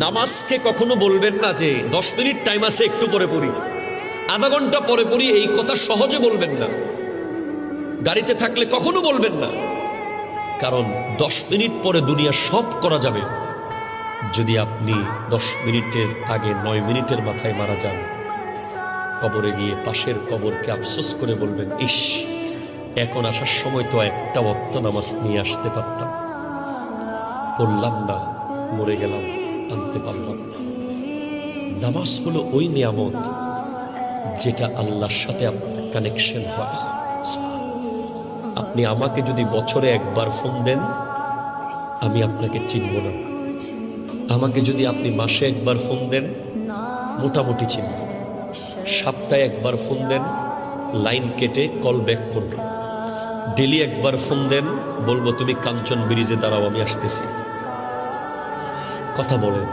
নামাজকে কখনো বলবেন না যে 10 মিনিট টাইম আছে একটু পরে পড়ি, আধা ঘন্টা পরে পড়ি, এই কথা সহজে বলবেন না। গাড়িতে থাকলে কখনো বলবেন না, কারণ 10 মিনিট পরে দুনিয়া সব করা যাবে। যদি আপনি 10 মিনিটের আগে 9 মিনিটের মাথায় মারা যান, কবরে গিয়ে পাশের কবরকে আফসোস করে বলবেন, ইস, এখন আসার সময় তো একটা ওয়াক্ত নামাজ নিয়ে আসতে পারতাম, বললাম না, মরে গেলাম, আনতে পারলাম না। নামাজ হলো ওই নিয়ামত যেটা আল্লাহর সাথে আপনার কানেকশন হয়। আপনি আমাকে যদি বছরে একবার ফোন দেন, আমি আপনাকে চিনব না। আমাকে যদি আপনি মাসে একবার ফোন দেন, মোটামুটি চিনব। সপ্তাহে একবার ফোন দেন, লাইন কেটে কল ব্যাক করব। ডেলি একবার ফোন দেন, বলবো তুমি কাঞ্চন ব্রিজে দাঁড়াও, আমি আসতেছি। কথা বলেন।